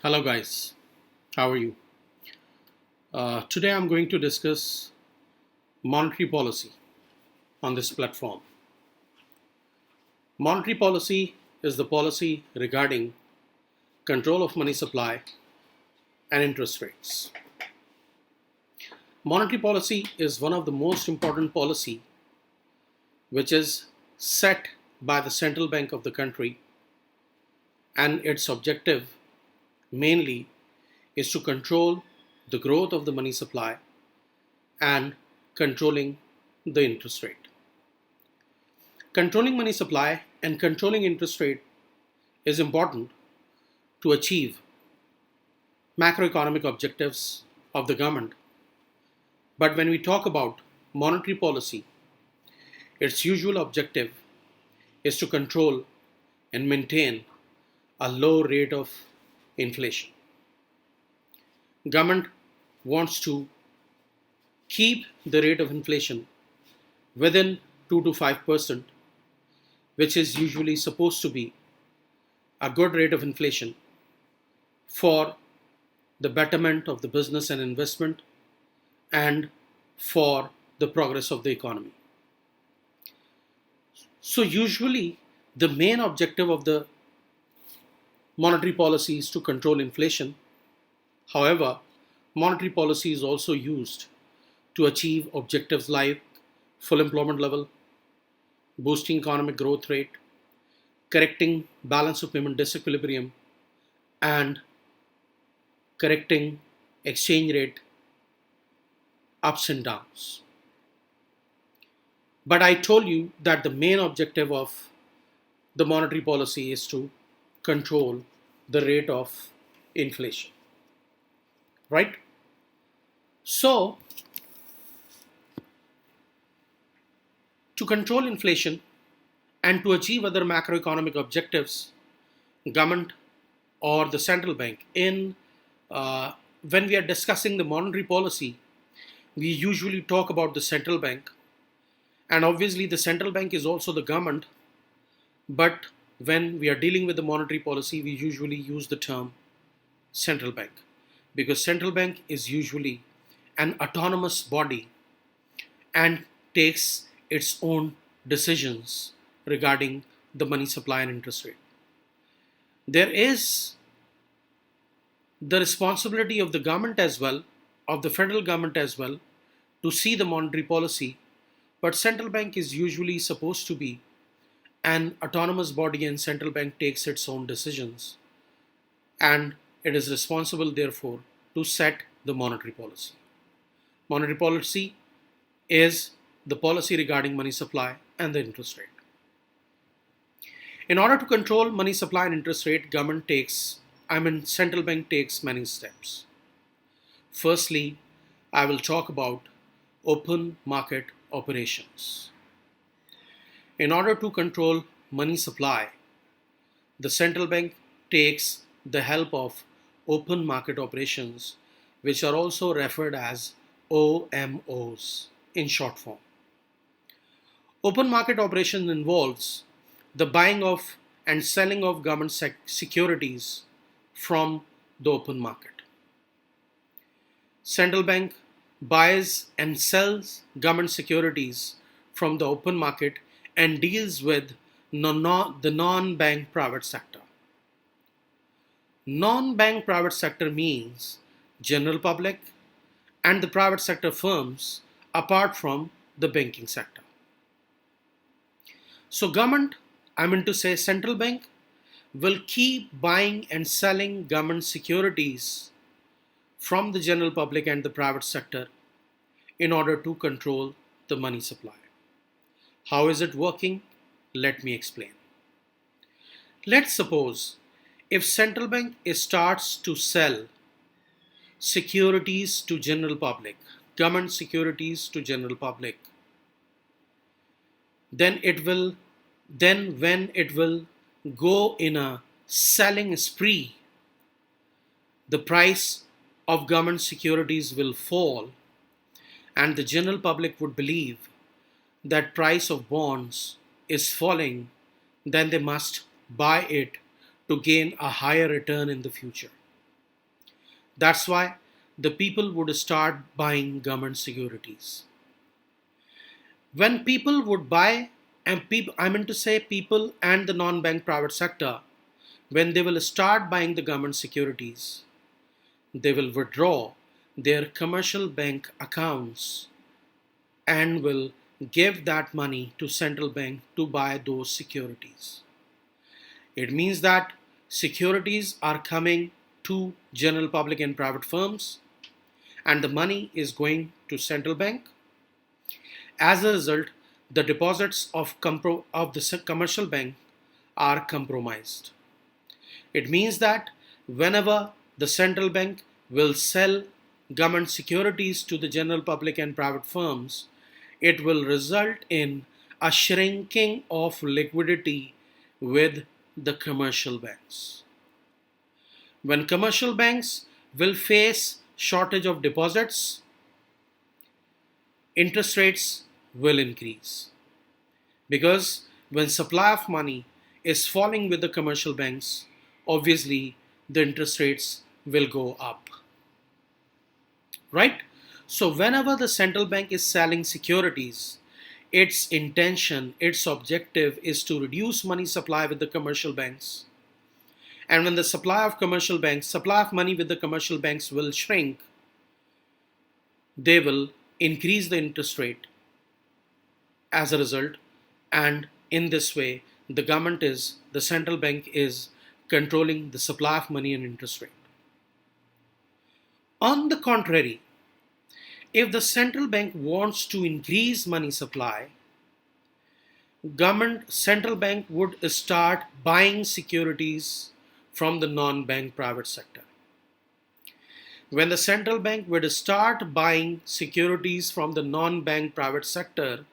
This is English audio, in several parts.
Hello, guys. How are you? Today, I'm going to discuss monetary policy on this platform. Monetary policy is the policy regarding control of money supply and interest rates. Monetary policy is one of the most important policy which is set by the central bank of the country, and its objective mainly is to control the growth of the money supply and controlling the interest rate. Controlling money supply and controlling interest rate is important to achieve macroeconomic objectives of the government. But when we talk about monetary policy, its usual objective is to control and maintain a low rate of inflation. Government wants to keep the rate of inflation within 2 to 5%, which is usually supposed to be a good rate of inflation for the betterment of the business and investment and for the progress of the economy. So usually the main objective of the monetary policy is to control inflation. However, monetary policy is also used to achieve objectives like full employment level, boosting economic growth rate, correcting balance of payment disequilibrium, and correcting exchange rate ups and downs. But I told you that the main objective of the monetary policy is to control the rate of inflation, right? So, to control inflation and to achieve other macroeconomic objectives, government or the central bank when we are discussing the monetary policy, we usually talk about the central bank, and obviously the central bank is also the government. But when we are dealing with the monetary policy, we usually use the term central bank, because central bank is usually an autonomous body and takes its own decisions regarding the money supply and interest rate. There is the responsibility of the government as well, of the federal government as well, to see the monetary policy, but central bank is usually supposed to be an autonomous body, and central bank takes its own decisions, and it is responsible therefore to set the monetary policy. Monetary policy is the policy regarding money supply and the interest rate. In order to control money supply and interest rate, central bank takes many steps. Firstly, I will talk about open market operations. In order to control money supply, the central bank takes the help of open market operations, which are also referred as OMOs in short form. Open market operation involves the buying of and selling of government securities from the open market. Central bank buys and sells government securities from the open market and deals with the non-bank private sector. Non-bank private sector means general public and the private sector firms apart from the banking sector. So government, central bank, will keep buying and selling government securities from the general public and the private sector in order to control the money supply. How is it working? Let me explain. Let's suppose if central bank starts to sell securities to general public, government securities to general public, then when it will go in a selling spree, the price of government securities will fall, and the general public would believe that price of bonds is falling, then they must buy it to gain a higher return in the future. That's why the people would start buying government securities. When people would buy, and I mean to say people and the non-bank private sector, when they will start buying the government securities, they will withdraw their commercial bank accounts and will give that money to central bank to buy those securities. It means that securities are coming to general public and private firms and the money is going to central bank. As a result, the deposits of the commercial bank are compromised. It means that whenever the central bank will sell government securities to the general public and private firms, it will result in a shrinking of liquidity with the commercial banks. When commercial banks will face shortage of deposits, interest rates will increase. Because when supply of money is falling with the commercial banks, obviously the interest rates will go up. Right? So whenever the central bank is selling securities, its intention, its objective is to reduce money supply with the commercial banks. And when the supply of money with the commercial banks will shrink, they will increase the interest rate as a result. And in this way, the central bank is controlling the supply of money and interest rate. On the contrary, if the central bank wants to increase money supply, central bank would start buying securities from the non-bank private sector. When the central bank would start buying securities from the non-bank private sector,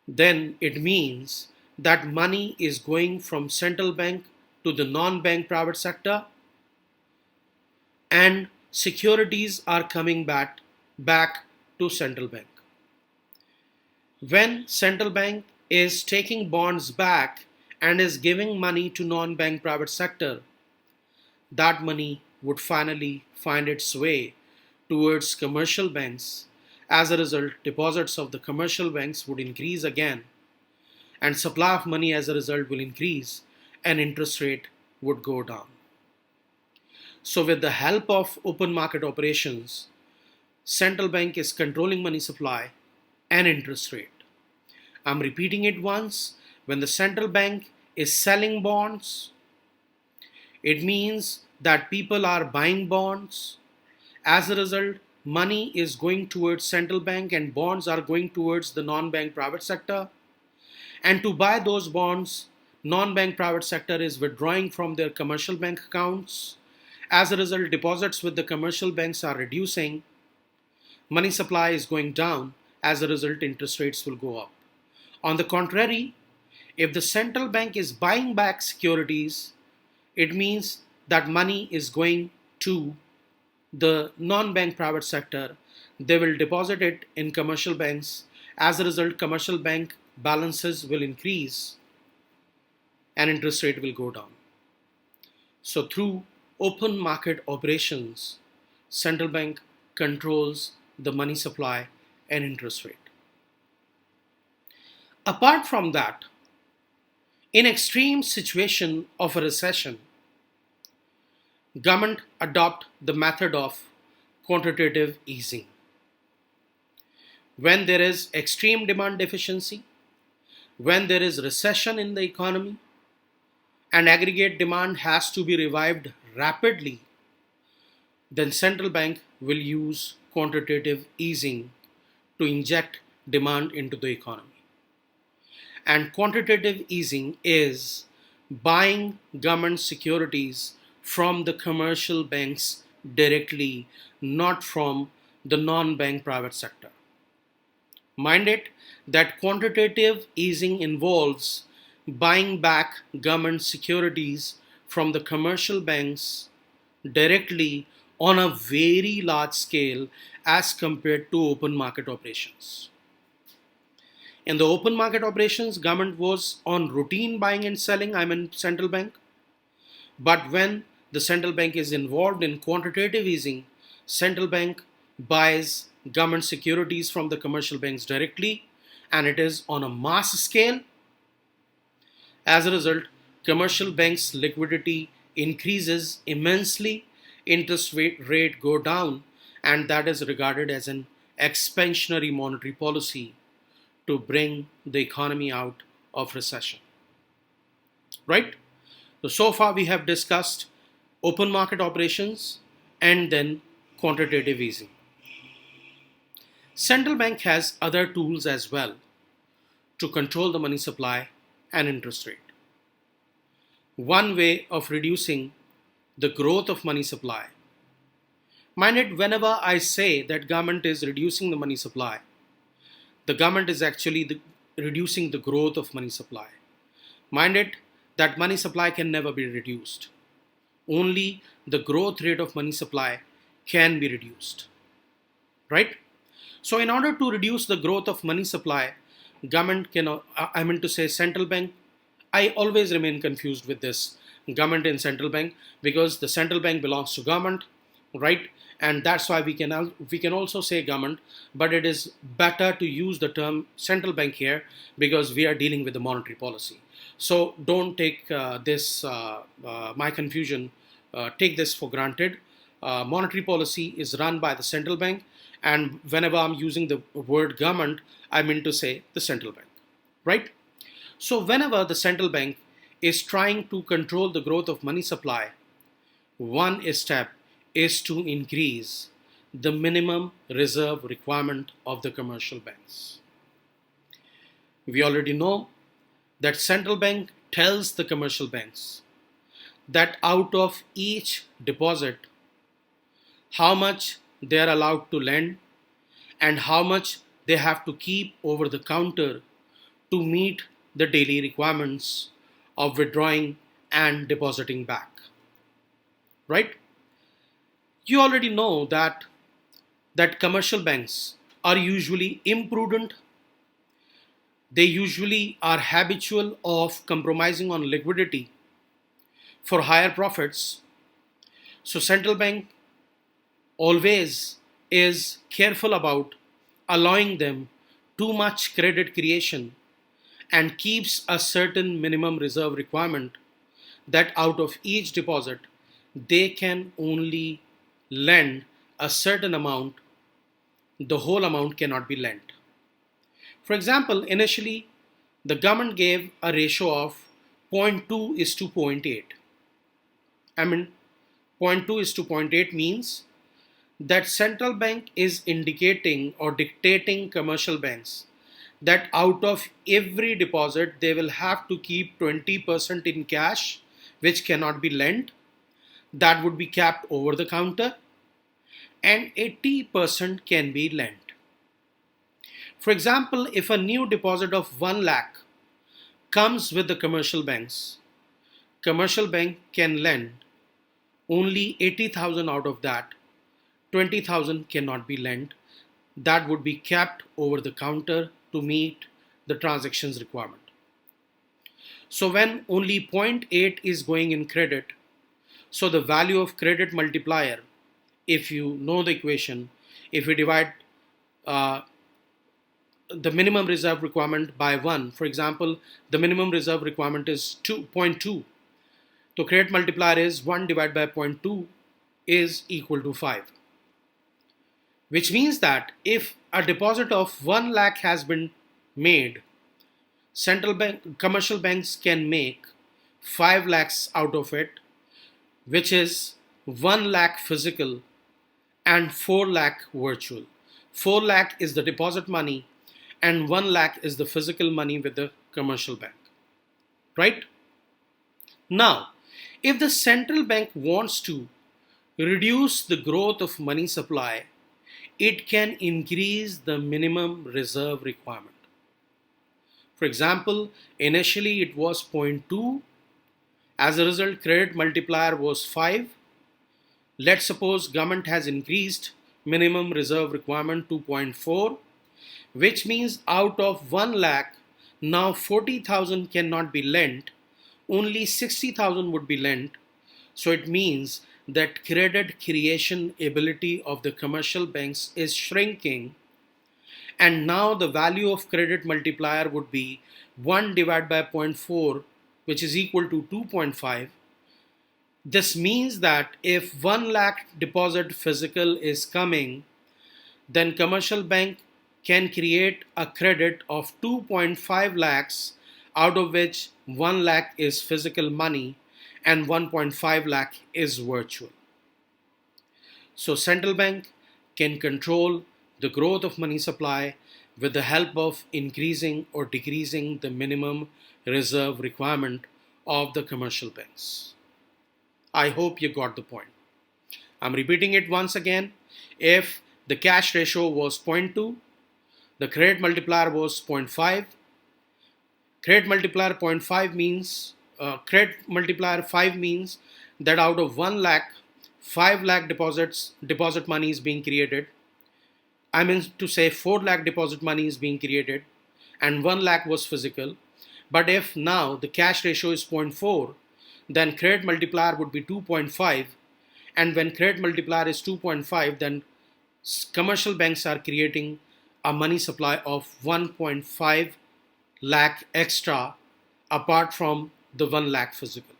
then it means that money is going from central bank to the non-bank private sector and securities are coming back to central bank. When central bank is taking bonds back and is giving money to non-bank private sector, that money would finally find its way towards commercial banks. As a result, deposits of the commercial banks would increase again and supply of money as a result will increase and interest rate would go down. So with the help of open market operations, central bank is controlling money supply and interest rate. I'm repeating it once. When the central bank is selling bonds, it means that people are buying bonds. As a result, money is going towards central bank and bonds are going towards the non-bank private sector. And to buy those bonds, non-bank private sector is withdrawing from their commercial bank accounts. As a result, deposits with the commercial banks are reducing. Money supply is going down. As a result, interest rates will go up. On the contrary, if the central bank is buying back securities, it means that money is going to the non-bank private sector. They will deposit it in commercial banks. As a result, commercial bank balances will increase and interest rate will go down. So through open market operations, central bank controls the money supply and interest rate. Apart from that, in extreme situation of a recession, government adopt the method of quantitative easing. When there is extreme demand deficiency, when there is recession in the economy, and aggregate demand has to be revived rapidly, then central bank will use quantitative easing to inject demand into the economy. And quantitative easing is buying government securities from the commercial banks directly, not from the non-bank private sector. Mind it that quantitative easing involves buying back government securities from the commercial banks directly on a very large scale as compared to open market operations. In the open market operations, government was on routine buying and selling, central bank. But when the central bank is involved in quantitative easing, central bank buys government securities from the commercial banks directly, and it is on a mass scale. As a result, commercial banks' liquidity increases immensely, interest rate go down, and that is regarded as an expansionary monetary policy to bring the economy out of recession. Right? So far we have discussed open market operations and then quantitative easing. Central bank has other tools as well to control the money supply and interest rate. One way of reducing the growth of money supply. Mind it, whenever I say that government is reducing the money supply, the government is actually reducing the growth of money supply. Mind it, that money supply can never be reduced. Only the growth rate of money supply can be reduced. Right? So in order to reduce the growth of money supply, government can, central bank, I always remain confused with this government and central bank, because the central bank belongs to government, right? And that's why we can also say government, but it is better to use the term central bank here because we are dealing with the monetary policy. So don't take my confusion, take this for granted. Monetary policy is run by the central bank, and whenever I'm using the word government, I mean to say the central bank, right? So whenever the central bank is trying to control the growth of money supply, one step is to increase the minimum reserve requirement of the commercial banks. We already know that central bank tells the commercial banks that out of each deposit, how much they are allowed to lend and how much they have to keep over the counter to meet the daily requirements of withdrawing and depositing back. Right? You already know that commercial banks are usually imprudent. They usually are habitual of compromising on liquidity for higher profits. So central bank always is careful about allowing them too much credit creation and keeps a certain minimum reserve requirement that out of each deposit they can only lend a certain amount, the whole amount cannot be lent. For example, initially the government gave a ratio of 0.2 is to 0.8. 0.2 is to 0.8 means that central bank is indicating or dictating commercial banks that out of every deposit they will have to keep 20% in cash, which cannot be lent, that would be kept over the counter, and 80% can be lent. For example, if a new deposit of 1 lakh comes with the commercial banks, commercial bank can lend only 80,000 out of that, 20,000 cannot be lent, that would be kept over the counter to meet the transactions requirement. So when only 0.8 is going in credit, so the value of credit multiplier, if you know the equation, if we divide the minimum reserve requirement by 1, for example, the minimum reserve requirement is 2.2. So credit multiplier is 1 divided by 0.2 is equal to 5. Which means that if a deposit of 1 lakh has been made, commercial banks can make 5 lakhs out of it, which is 1 lakh physical and 4 lakh virtual. 4 lakh is the deposit money and 1 lakh is the physical money with the commercial bank. Right? Now, if the central bank wants to reduce the growth of money supply, it can increase the minimum reserve requirement. For example, initially it was 0.2. As a result, credit multiplier was 5. Let's suppose government has increased minimum reserve requirement to 0.4, which means out of 1 lakh, now 40,000 cannot be lent, only 60,000 would be lent. So it means that credit creation ability of the commercial banks is shrinking, and now the value of credit multiplier would be 1 divided by zero point 0.4, which is equal to 2.5. This means that if 1 lakh deposit physical is coming, then commercial bank can create a credit of 2.5 lakhs, out of which 1 lakh is physical money and 1.5 lakh is virtual. So central bank can control the growth of money supply with the help of increasing or decreasing the minimum reserve requirement of the commercial banks. I hope you got the point. I'm repeating it once again. If the cash ratio was 0.2, the credit multiplier was 0.5. Credit multiplier 0.5 means credit multiplier 5 means that out of 1 lakh, 5 lakh deposit money is being created. I mean to say 4 lakh deposit money is being created and 1 lakh was physical. But if now the cash ratio is 0.4, then credit multiplier would be 2.5, and when credit multiplier is 2.5, then commercial banks are creating a money supply of 1.5 lakh extra apart from the 1 lakh physical.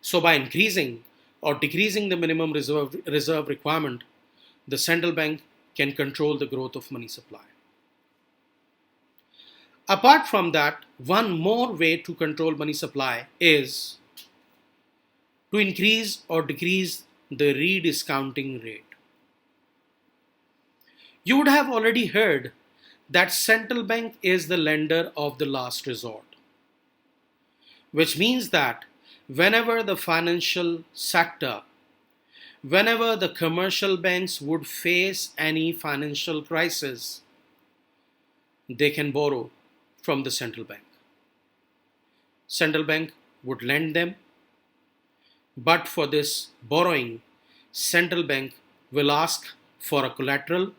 So by increasing or decreasing the minimum reserve requirement, the central bank can control the growth of money supply. Apart from that, one more way to control money supply is to increase or decrease the rediscounting rate. You would have already heard that central bank is the lender of the last resort, which means that whenever the financial sector, whenever the commercial banks would face any financial crisis, they can borrow from the central bank. Central bank would lend them, but for this borrowing, central bank will ask for a collateral,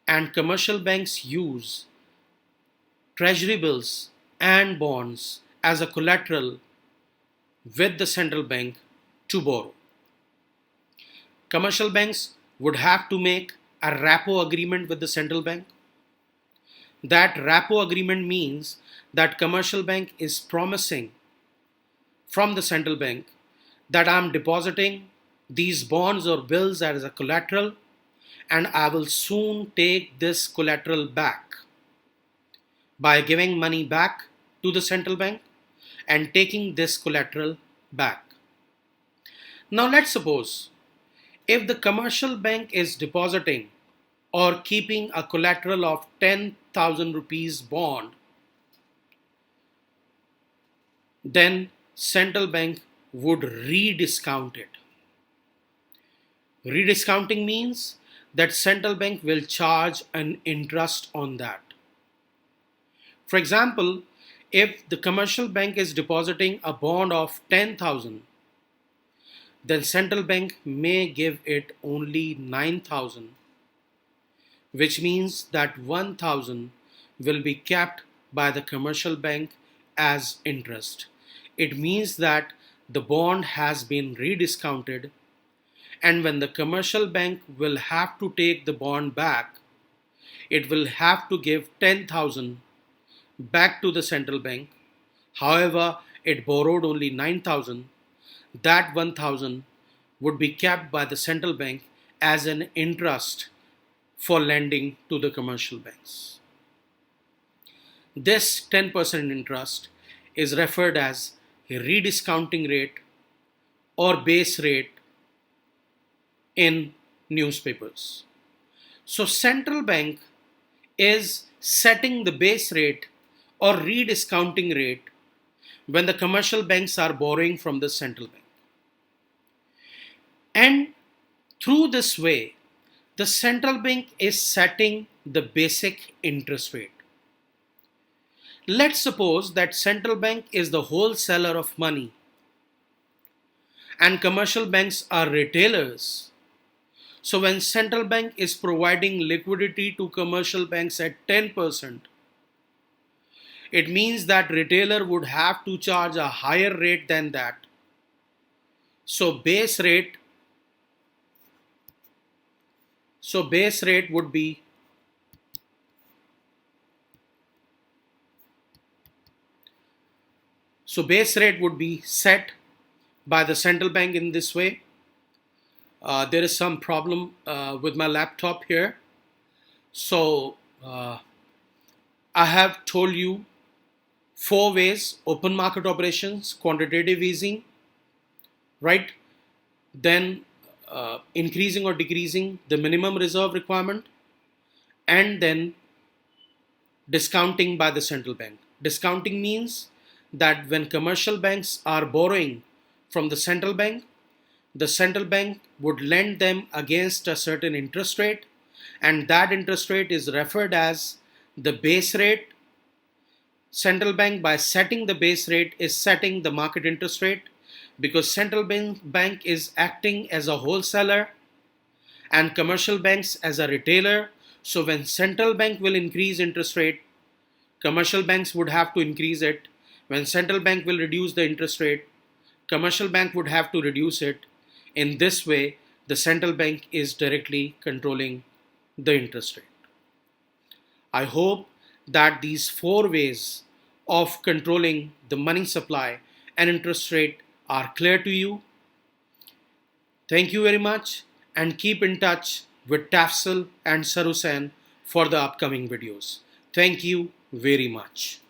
and commercial banks use treasury bills and bonds as a collateral with the central bank to borrow. Commercial banks would have to make a repo agreement with the central bank. That repo agreement means that commercial bank is promising from the central bank that I'm depositing these bonds or bills as a collateral, and I will soon take this collateral back by giving money back to the central bank and taking this collateral back. Now let's suppose if the commercial bank is depositing or keeping a collateral of 10,000 rupees bond, then central bank would rediscount it. Rediscounting means that central bank will charge an interest on that. For example, if the commercial bank is depositing a bond of 10,000, then central bank may give it only 9,000, which means that 1,000 will be kept by the commercial bank as interest. It means that the bond has been rediscounted, and when the commercial bank will have to take the bond back, it will have to give 10,000 back to the central bank. However, it borrowed only 9,000. That 1,000 would be kept by the central bank as an interest for lending to the commercial banks. This 10% interest is referred as a rediscounting rate or base rate in newspapers. So central bank is setting the base rate or rediscounting rate when the commercial banks are borrowing from the central bank. And through this way, the central bank is setting the basic interest rate. Let's suppose that central bank is the wholesaler of money and commercial banks are retailers. So when central bank is providing liquidity to commercial banks at 10%, it means that retailer would have to charge a higher rate than that. So base rate would be set by the central bank in this way. There is some problem with my laptop here. So I have told you 4 ways: open market operations, quantitative easing, right? Then increasing or decreasing the minimum reserve requirement, and then discounting by the central bank. Discounting means that when commercial banks are borrowing from the central bank would lend them against a certain interest rate, and that interest rate is referred as the base rate. Central bank, by setting the base rate, is setting the market interest rate, because central bank is acting as a wholesaler and commercial banks as a retailer. So when central bank will increase interest rate, commercial banks would have to increase it. When central bank will reduce the interest rate, commercial bank would have to reduce it. In this way, the central bank is directly controlling the interest rate. I hope that these 4 ways of controlling the money supply and interest rate are clear to you. Thank you very much, and keep in touch with Tafsel and Hussain for the upcoming videos. Thank you very much.